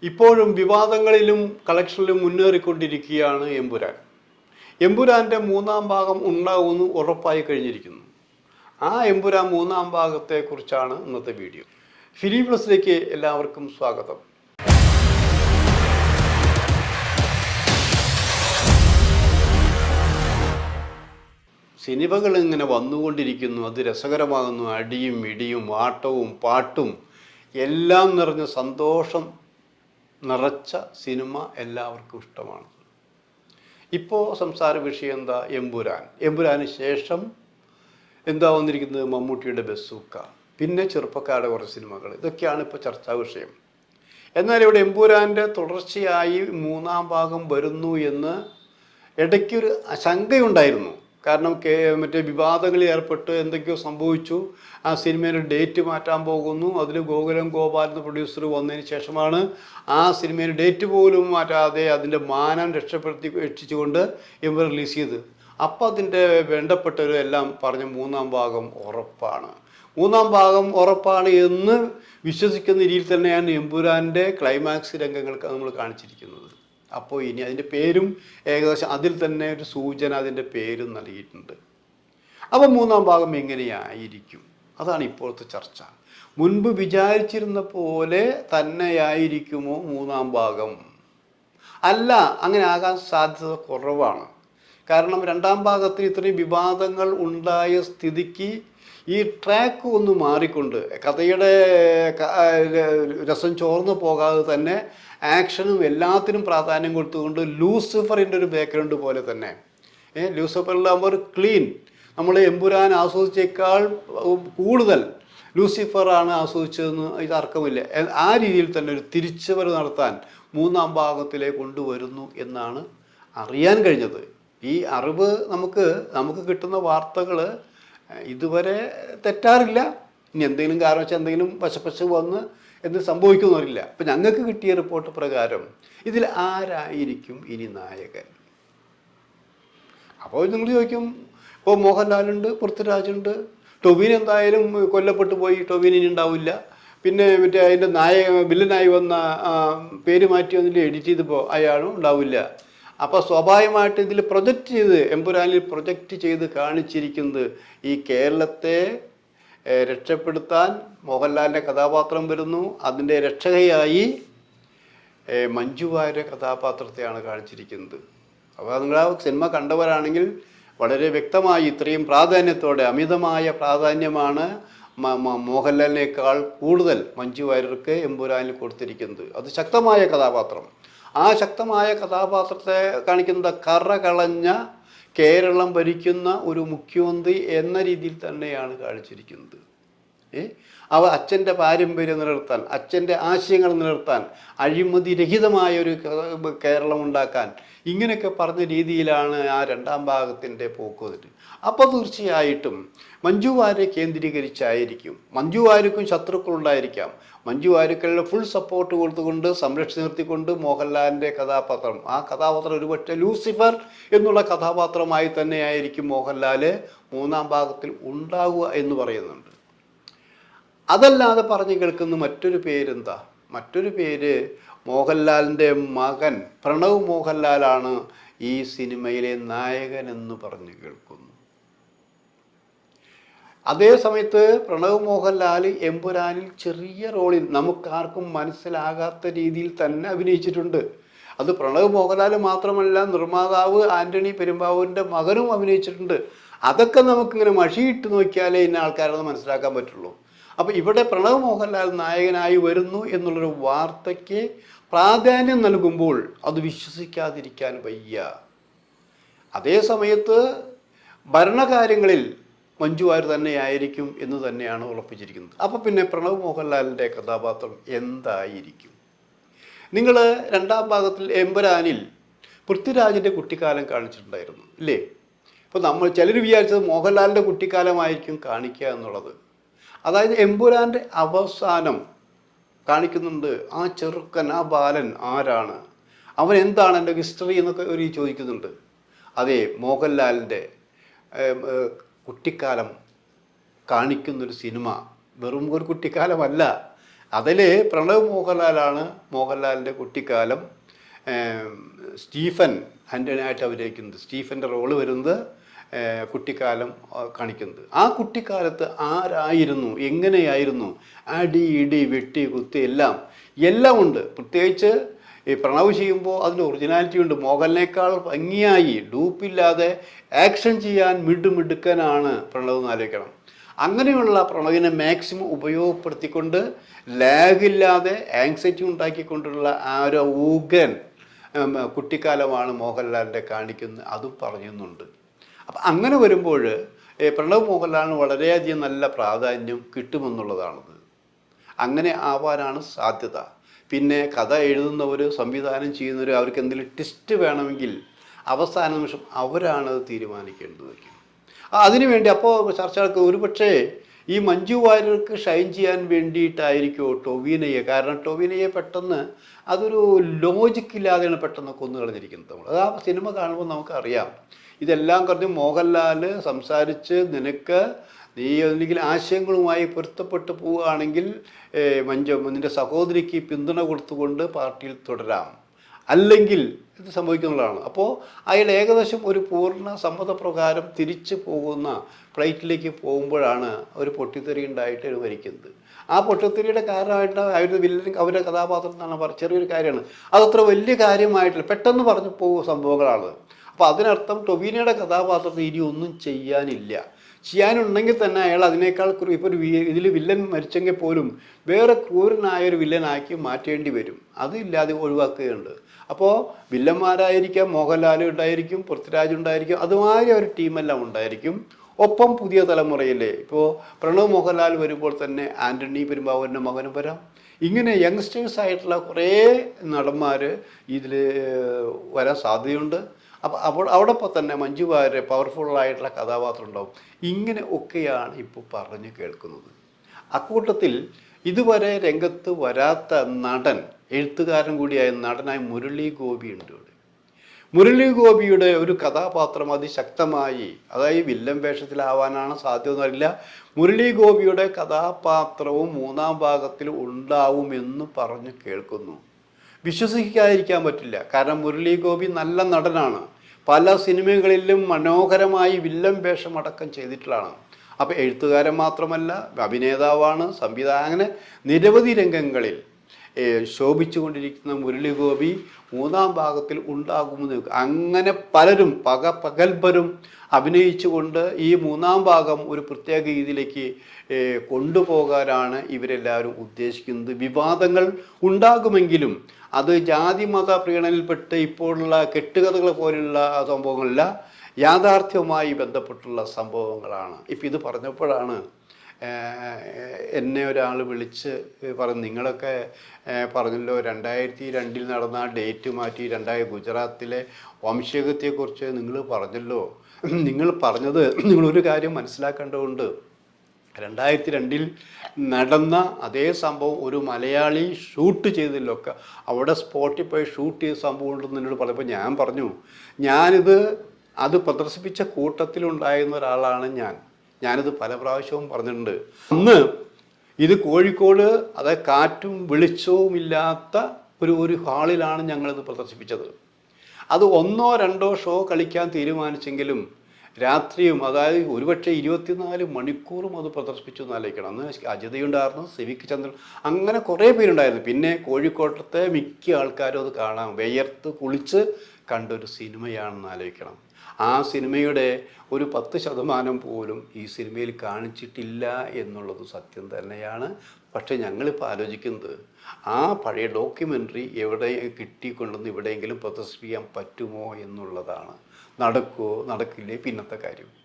ഇപ്പോഴും വിവാദങ്ങളിലും കളക്ഷനിലും മുന്നേറിക്കൊണ്ടിരിക്കുകയാണ് എമ്പുരാൻ. എമ്പുരാൻ്റെ മൂന്നാം ഭാഗം ഉണ്ടാകുമെന്ന് ഉറപ്പായി കഴിഞ്ഞിരിക്കുന്നു. ആ എമ്പുരാൻ മൂന്നാം ഭാഗത്തെക്കുറിച്ചാണ് ഇന്നത്തെ വീഡിയോ. ഫിലിം പ്ലസിലേക്ക് എല്ലാവർക്കും സ്വാഗതം. സിനിമകൾ ഇങ്ങനെ വന്നുകൊണ്ടിരിക്കുന്നു, അത് രസകരമാകുന്നു. അടിയും ഇടിയും ആട്ടവും പാട്ടും എല്ലാം നിറഞ്ഞ സന്തോഷം നിറച്ച സിനിമ എല്ലാവർക്കും ഇഷ്ടമാണ്. ഇപ്പോൾ സംസാര വിഷയം എന്താ? എമ്പുരാന് ശേഷം എന്താ വന്നിരിക്കുന്നത്? മമ്മൂട്ടിയുടെ ബസൂക്ക, പിന്നെ ചെറുപ്പക്കാരുടെ കുറച്ച് സിനിമകൾ, ഇതൊക്കെയാണ് ഇപ്പോൾ ചർച്ചാ വിഷയം. എന്നാൽ ഇവിടെ എമ്പുരാൻ്റെ തുടർച്ചയായി മൂന്നാം ഭാഗം വരുന്നു എന്ന് ഇടയ്ക്കൊരു ശങ്കയുണ്ടായിരുന്നു. കാരണം മറ്റേ വിവാദങ്ങളിൽ ഏർപ്പെട്ട് എന്തൊക്കെയോ സംഭവിച്ചു. ആ സിനിമയുടെ ഡേറ്റ് മാറ്റാൻ പോകുന്നു. അതിൽ ഗോകുലം ഗോപാൽ എന്ന പ്രൊഡ്യൂസർ വന്നതിന് ശേഷമാണ് ആ സിനിമയുടെ ഡേറ്റ് പോലും മാറ്റാതെ അതിൻ്റെ മാനം രക്ഷിച്ചുകൊണ്ട് ഇവർ റിലീസ് ചെയ്ത്. അപ്പം അതിൻ്റെ വേണ്ടപ്പെട്ടവരും എല്ലാം പറഞ്ഞ് മൂന്നാം ഭാഗം ഉറപ്പാണ് എന്ന് വിശ്വസിക്കുന്ന രീതിയിൽ തന്നെയാണ് എമ്പുരാൻ്റെ ക്ലൈമാക്സ് രംഗങ്ങൾക്ക് നമ്മൾ കാണിച്ചിരിക്കുന്നത്. അപ്പോൾ ഇനി അതിൻ്റെ പേരും ഏകദേശം അതിൽ തന്നെ ഒരു സൂചന അതിൻ്റെ പേരും നൽകിയിട്ടുണ്ട്. അപ്പോൾ മൂന്നാം ഭാഗം എങ്ങനെയായിരിക്കും? അതാണ് ഇപ്പോഴത്തെ ചർച്ച. മുൻപ് വിചാരിച്ചിരുന്ന പോലെ തന്നെയായിരിക്കുമോ മൂന്നാം ഭാഗം? അല്ല, അങ്ങനെ ആകാൻ സാധ്യത കുറവാണ്. കാരണം രണ്ടാം ഭാഗത്തിൽ ഇത്രയും വിവാദങ്ങൾ ഉണ്ടായ സ്ഥിതിക്ക് ഈ ട്രാക്ക് ഒന്ന് മാറിക്കൊണ്ട് കഥയുടെ രസം ചോർന്നു പോകാതെ തന്നെ ആക്ഷനും എല്ലാത്തിനും പ്രാധാന്യം കൊടുത്തുകൊണ്ട് ലൂസിഫറിൻ്റെ ഒരു ബാക്ക്ഗ്രൗണ്ട് പോലെ തന്നെ ലൂസിഫറിലാകുമ്പോൾ ഒരു ക്ലീൻ, നമ്മൾ എമ്പുരാൻ ആസ്വദിച്ചേക്കാൾ കൂടുതൽ ലൂസിഫറാണ് ആസ്വദിച്ചതെന്ന് ഇത് അർക്കമില്ല. ആ രീതിയിൽ തന്നെ ഒരു തിരിച്ചുവരവ് നടത്താൻ മൂന്നാം ഭാഗത്തിലേക്ക് കൊണ്ടുവരുന്നു എന്നാണ് അറിയാൻ കഴിഞ്ഞത്. ഈ അറിവ് നമുക്ക് കിട്ടുന്ന വാർത്തകൾ ഇതുവരെ തെറ്റാറില്ല. ഇനി എന്തെങ്കിലും കാരണം വെച്ചാൽ എന്തെങ്കിലും വശപ്പശ വന്ന് എന്ത് സംഭവിക്കുമെന്നറിയില്ല. അപ്പം ഞങ്ങൾക്ക് കിട്ടിയ റിപ്പോർട്ട് പ്രകാരം ഇതിൽ ആരായിരിക്കും ഇനി നായകൻ? അപ്പോൾ നിങ്ങൾ ചോദിക്കും, ഇപ്പോൾ മോഹൻലാലുണ്ട്, പൃഥ്വിരാജുണ്ട്, ടൊവിൻ എന്തായാലും കൊല്ലപ്പെട്ടു പോയി, ടൊവിൻ ഇനി ഉണ്ടാവില്ല. പിന്നെ മറ്റേ അതിൻ്റെ വില്ലനായി വന്ന പേര് മാറ്റി വന്നിട്ട് എഡിറ്റ് ചെയ്തപ്പോൾ അയാളും ഉണ്ടാവില്ല. അപ്പോൾ സ്വാഭാവികമായിട്ട് ഇതിൽ എമ്പുരാനിൽ പ്രൊജക്റ്റ് ചെയ്ത് കാണിച്ചിരിക്കുന്നത് ഈ കേരളത്തെ രക്ഷപ്പെടുത്താൻ മോഹൻലാലിൻ്റെ കഥാപാത്രം വരുന്നു. അതിൻ്റെ രക്ഷകയായി മഞ്ജു വാര്യരുടെ കഥാപാത്രത്തെയാണ് കാണിച്ചിരിക്കുന്നത്. അപ്പോൾ നിങ്ങൾ ആ സിനിമ കണ്ടവരാണെങ്കിൽ വളരെ വ്യക്തമായി ഇത്രയും പ്രാധാന്യത്തോടെ, അമിതമായ പ്രാധാന്യമാണ് മോഹൻലാലിനേക്കാൾ കൂടുതൽ മഞ്ജു വാര്യർക്ക് എമ്പുരാനിൽ കൊടുത്തിരിക്കുന്നത്. അത് ശക്തമായ കഥാപാത്രം. ആ ശക്തമായ കഥാപാത്രത്തെ കാണിക്കുന്ന കറ കളഞ്ഞ കേരളം ഭരിക്കുന്ന ഒരു മുഖ്യമന്ത്രി എന്ന രീതിയിൽ തന്നെയാണ് കാണിച്ചിരിക്കുന്നത്. അവ അച്ഛൻ്റെ പാരമ്പര്യം നിലനിർത്താൻ, അച്ഛൻ്റെ ആശയങ്ങൾ നിലനിർത്താൻ, അഴിമതി രഹിതമായ ഒരു കേരളം ഉണ്ടാക്കാൻ, ഇങ്ങനെയൊക്കെ പറഞ്ഞ രീതിയിലാണ് ആ രണ്ടാം ഭാഗത്തിൻ്റെ പോക്കുവരവ്. അപ്പോൾ തീർച്ചയായിട്ടും മഞ്ജു വാര്യരെ കേന്ദ്രീകരിച്ചായിരിക്കും. മഞ്ജു വാര്യർക്കും ശത്രുക്കളുണ്ടായിരിക്കാം. മഞ്ജു വാര്യരുടെ ഫുൾ സപ്പോർട്ട് കൊടുത്തുകൊണ്ട് സംരക്ഷിച്ച് നിർത്തിക്കൊണ്ട് മോഹൻലാലിൻ്റെ കഥാപാത്രം, ആ കഥാപാത്രം ഒരുപക്ഷെ ലൂസിഫർ എന്നുള്ള കഥാപാത്രമായി തന്നെയായിരിക്കും മോഹൻലാൽ മൂന്നാം ഭാഗത്തിൽ ഉണ്ടാവുക എന്ന് പറയുന്നുണ്ട്. അതല്ലാതെ പറഞ്ഞു കേൾക്കുന്ന മറ്റൊരു പേരെന്താ? മറ്റൊരു പേര് മോഹൻലാലിൻ്റെ മകൻ പ്രണവ് മോഹൻലാലാണ് ഈ സിനിമയിലെ നായകൻ എന്ന് പറഞ്ഞു കേൾക്കുന്നു. അതേ സമയത്ത് പ്രണവ് മോഹൻലാൽ എമ്പുരാനിൽ ചെറിയ റോളിൽ നമുക്കാർക്കും മനസ്സിലാകാത്ത രീതിയിൽ തന്നെ അഭിനയിച്ചിട്ടുണ്ട്. അത് പ്രണവ് മോഹൻലാൽ മാത്രമല്ല, നിർമ്മാതാവ് ആൻ്റണി പെരുമ്പാവൂരിൻ്റെ മകനും അഭിനയിച്ചിട്ടുണ്ട്. അതൊക്കെ നമുക്കിങ്ങനെ മഷിയിട്ട് നോക്കിയാലേ ഇന്ന ആൾക്കാരെന്ന് മനസ്സിലാക്കാൻ പറ്റുള്ളൂ. അപ്പോൾ ഇവിടെ പ്രണവ് മോഹൻലാൽ നായകനായി വരുന്നു എന്നുള്ളൊരു വാർത്തയ്ക്ക് പ്രാധാന്യം നൽകുമ്പോൾ അത് വിശ്വസിക്കാതിരിക്കാൻ വയ്യ. അതേ സമയത്ത് ഭരണകാര്യങ്ങളിൽ മഞ്ജു വാര്യർ തന്നെയായിരിക്കും എന്ന് തന്നെയാണ് ഉറപ്പിച്ചിരിക്കുന്നത്. അപ്പോൾ പിന്നെ പ്രണവ് മോഹൻലാലിൻ്റെ കഥാപാത്രം എന്തായിരിക്കും? നിങ്ങൾ രണ്ടാം ഭാഗത്തിൽ എമ്പുരാനിൽ പൃഥ്വിരാജിൻ്റെ കുട്ടിക്കാലം കാണിച്ചിട്ടുണ്ടായിരുന്നു ഇല്ലേ? ഇപ്പോൾ ചിലർ വിചാരിച്ചത് മോഹൻലാലിൻ്റെ കുട്ടിക്കാലമായിരിക്കും കാണിക്കുക എന്നുള്ളത്. അതായത് എമ്പുരാൻ്റെ അവസാനം കാണിക്കുന്നുണ്ട് ആ ചെറുക്കൻ, ആ ബാലൻ ആരാണ്, അവൻ എന്താണ് എൻ്റെ ഹിസ്റ്ററി എന്നൊക്കെ ഒരു ചോദിക്കുന്നുണ്ട്. അതെ, മോഹൻലാലിൻ്റെ കുട്ടിക്കാലം കാണിക്കുന്നൊരു സിനിമ വെറും ഒരു കുട്ടിക്കാലമല്ല, അതിൽ പ്രണവ് മോഹൻലാലാണ് മോഹൻലാലിൻ്റെ കുട്ടിക്കാലം സ്റ്റീഫൻ ആൻ്റണിയായിട്ട് അഭിനയിക്കുന്നത്. സ്റ്റീഫൻ്റെ റോള് വരുന്നത് കുട്ടിക്കാലം കാണിക്കുന്നത്. ആ കുട്ടിക്കാലത്ത് ആരായിരുന്നു, എങ്ങനെയായിരുന്നു, അടി ഇടി വെട്ടി കുത്തി എല്ലാം ഉണ്ട്. പ്രത്യേകിച്ച് ഈ പ്രണവ് ചെയ്യുമ്പോൾ അതിന് ഒറിജിനാലിറ്റി ഉണ്ട്. മോഹൻലിനേക്കാൾ ഭംഗിയായി ഡൂപ്പില്ലാതെ ആക്ഷൻ ചെയ്യാൻ മിടുക്കനാണ് പ്രണവ് എന്ന് ആലോചിക്കണം. അങ്ങനെയുള്ള പ്രണവിനെ മാക്സിമം ഉപയോഗപ്പെടുത്തിക്കൊണ്ട് ലാഗില്ലാതെ ആങ്സൈറ്റി ഉണ്ടാക്കിക്കൊണ്ടുള്ള ആ ഒരു ഊഗൻ കുട്ടിക്കാലമാണ് മോഹൻലാലിൻ്റെ കാണിക്കുന്നത്. അതും പറയുന്നുണ്ട്. അപ്പം അങ്ങനെ വരുമ്പോൾ പ്രണവ് മോഹൻലാലിന് വളരെയധികം നല്ല പ്രാധാന്യം കിട്ടുമെന്നുള്ളതാണത്. അങ്ങനെ ആവാനാണ് സാധ്യത. പിന്നെ കഥ എഴുതുന്നവർ, സംവിധാനം ചെയ്യുന്നവർ, അവർക്ക് എന്തെങ്കിലും ട്വിസ്റ്റ് വേണമെങ്കിൽ അവസാന നിമിഷം അവരാണത് തീരുമാനിക്കേണ്ടത്. അതിനുവേണ്ടി അപ്പോൾ ചർച്ചകൾക്ക് ഒരുപക്ഷേ ഈ മഞ്ജു വാര്യർക്ക് ഷൈൻ ചെയ്യാൻ വേണ്ടിയിട്ടായിരിക്കുമോ ടൊവിനോയെ. കാരണം ടൊവിനോയെ പെട്ടെന്ന് അതൊരു ലോജിക്കില്ലാതെയാണ് പെട്ടെന്ന് കൊന്നു കളഞ്ഞിരിക്കുന്നത്. നമ്മൾ അത് ആ സിനിമ കാണുമ്പോൾ നമുക്കറിയാം. ഇതെല്ലാം പറഞ്ഞ് മോഹൻലാൽ സംസാരിച്ച് നീ എന്തെങ്കിലും ആശയങ്ങളുമായി പൊരുത്തപ്പെട്ട് പോവുകയാണെങ്കിൽ നിൻ്റെ സഹോദരിക്ക് പിന്തുണ കൊടുത്തുകൊണ്ട് പാർട്ടിയിൽ തുടരാം, അല്ലെങ്കിൽ ഇത് സംഭവിക്കുന്നതാണ്. അപ്പോൾ അയാൾ ഏകദേശം ഒരു പൂർണ്ണ സമ്മതപ്രകാരം തിരിച്ചു പോകുന്ന ഫ്ലൈറ്റിലേക്ക് പോകുമ്പോഴാണ് ഒരു പൊട്ടിത്തെറി ഉണ്ടായിട്ട് മരിക്കുന്നത്. ആ പൊട്ടിത്തെറിയുടെ കാരണമായിട്ട് അവരുടെ കഥാപാത്രം എന്നാണ് ചെറിയൊരു കാര്യമാണ്. അതത്ര വലിയ കാര്യമായിട്ടില്ല, പെട്ടെന്ന് പറഞ്ഞു പോകുന്ന സംഭവങ്ങളാണ്. അപ്പോൾ അതിനർത്ഥം ടൊവിനോയുടെ കഥാപാത്രത്തിന് ഇനി ഒന്നും ചെയ്യാനുണ്ടെങ്കിൽ തന്നെ അയാൾ അതിനേക്കാൾ ഇപ്പോൾ ഇതിൽ വില്ലൻ മരിച്ചെങ്കിൽ പോലും വേറെ ക്രൂരനായൊരു വില്ലനാക്കി മാറ്റേണ്ടി വരും. അതില്ലാതെ ഒഴിവാക്കുകയുണ്ട്. അപ്പോൾ വില്ലന്മാരായിരിക്കാം, മോഹൻലാൽ ഉണ്ടായിരിക്കും, പൃഥ്വിരാജ് ഉണ്ടായിരിക്കും, അതുമാതിരി ഒരു ടീമെല്ലാം ഉണ്ടായിരിക്കും. ഒപ്പം പുതിയ തലമുറയിലെ ഇപ്പോൾ പ്രണവ് മോഹൻലാൽ വരുമ്പോൾ തന്നെ ആൻ്റണി പെരുമ്പാവൂരിൻ്റെ മകനും വരാം. ഇങ്ങനെ യങ്സ്റ്റേഴ്സായിട്ടുള്ള കുറേ നടന്മാർ ഇതിൽ വരാൻ സാധ്യതയുണ്ട്. അപ്പോൾ അവിടെപ്പോൾ തന്നെ മഞ്ജു വാര്യർ പവർഫുള്ളായിട്ടുള്ള കഥാപാത്രം ഉണ്ടാവും. ഇങ്ങനെ ഒക്കെയാണ് ഇപ്പോൾ പറഞ്ഞു കേൾക്കുന്നത്. അക്കൂട്ടത്തിൽ ഇതുവരെ രംഗത്ത് വരാത്ത നടൻ, എഴുത്തുകാരൻ കൂടിയായ നടനായ മുരളി ഗോപി ഉണ്ട് ഇവിടെ. മുരളി ഗോപിയുടെ ഒരു കഥാപാത്രം അതിശക്തമായി, അതായത് വില്ലൻ വേഷത്തിലാവാനാണ് സാധ്യത എന്നറിയില്ല. മുരളി ഗോപിയുടെ കഥാപാത്രവും 3-ാം ഭാഗത്തിൽ ഉണ്ടാവുമെന്ന് പറഞ്ഞു കേൾക്കുന്നു. വിശ്വസിക്കാതിരിക്കാൻ പറ്റില്ല. കാരണം മുരളി ഗോപി നല്ല നടനാണ്. പല സിനിമകളിലും മനോഹരമായി വില്ലൻ വേഷം അടക്കം ചെയ്തിട്ടുള്ളതാണ്. അപ്പോൾ എഴുത്തുകാരൻ മാത്രമല്ല, അഭിനേതാവാണ്, അങ്ങനെ നിരവധി രംഗങ്ങളിൽ ശോഭിച്ചു കൊണ്ടിരിക്കുന്ന മുരളി ഗോപി 3-ാം ഭാഗത്തിൽ ഉണ്ടാകുമെന്ന് അങ്ങനെ പലരും പകൽപരും അഭിനയിച്ചുകൊണ്ട് ഈ 3-ാം ഭാഗം ഒരു പ്രത്യേക രീതിയിലേക്ക് കൊണ്ടുപോകാനാണ് ഇവരെല്ലാവരും ഉദ്ദേശിക്കുന്നത്. വിവാദങ്ങൾ ഉണ്ടാകുമെങ്കിലും അത് ജാതി മത പ്രീണനയിൽപ്പെട്ട് ഇപ്പോഴുള്ള കെട്ടുകഥകൾ പോലുള്ള സംഭവങ്ങളില്ല, യാഥാർത്ഥ്യവുമായി ബന്ധപ്പെട്ടുള്ള സംഭവങ്ങളാണ്. ഇപ്പം ഇത് പറഞ്ഞപ്പോഴാണ് എന്നെ ഒരാൾ വിളിച്ച് പറഞ്ഞു, നിങ്ങളൊക്കെ പറഞ്ഞല്ലോ 2002 നടന്ന ഡേറ്റ് മാറ്റി ഗുജറാത്തിലെ വംശീയതയെക്കുറിച്ച് നിങ്ങൾ പറഞ്ഞല്ലോ. നിങ്ങൾ പറഞ്ഞത് നിങ്ങളൊരു കാര്യം മനസ്സിലാക്കേണ്ടതുണ്ട്. 2002 നടന്ന അതേ സംഭവം ഒരു മലയാളി ഷൂട്ട് ചെയ്തതിലൊക്കെ അവിടെ സ്പോട്ടിൽ പോയി ഷൂട്ട് ചെയ്ത സംഭവം ഉണ്ടെന്ന് എന്നോട് പറഞ്ഞപ്പോൾ ഞാൻ പറഞ്ഞു, അത് പ്രദർശിപ്പിച്ച കൂട്ടത്തിലുണ്ടായിരുന്ന ഒരാളാണ് ഞാനിത് പല പ്രാവശ്യവും പറഞ്ഞിട്ടുണ്ട്. അന്ന് ഇത് കോഴിക്കോട് കാറ്റും വെളിച്ചവും ഇല്ലാത്ത ഒരു ഹാളിലാണ് ഞങ്ങളിത് പ്രദർശിപ്പിച്ചത്. അത് 1-2 ഷോ കളിക്കാൻ തീരുമാനിച്ചെങ്കിലും രാത്രിയും, അതായത് ഒരുപക്ഷെ 24 മണിക്കൂറും അത് പ്രദർശിപ്പിച്ചു എന്നാലോചിക്കണം. അന്ന് അജിതയുണ്ടായിരുന്നു, സിവിക് ചന്ദ്രൻ, അങ്ങനെ കുറേ പേരുണ്ടായിരുന്നു. പിന്നെ കോഴിക്കോട്ടത്തെ മിക്ക ആൾക്കാരും അത് കാണാൻ വിയർത്ത് കുളിച്ച് കണ്ടൊരു സിനിമയാണെന്ന് ആലോചിക്കണം. ആ സിനിമയുടെ ഒരു 10% പോലും ഈ സിനിമയിൽ കാണിച്ചിട്ടില്ല എന്നുള്ളത് സത്യം തന്നെയാണ്. പക്ഷേ ഞങ്ങളിപ്പോൾ ആലോചിക്കുന്നത് ആ പഴയ ഡോക്യുമെൻ്ററി എവിടെ കിട്ടിക്കൊണ്ടുവന്ന് എവിടെയെങ്കിലും പ്രദർശിപ്പിക്കാൻ പറ്റുമോ എന്നുള്ളതാണ്. നടക്കുമോ നടക്കില്ലേ പിന്നത്തെ കാര്യം.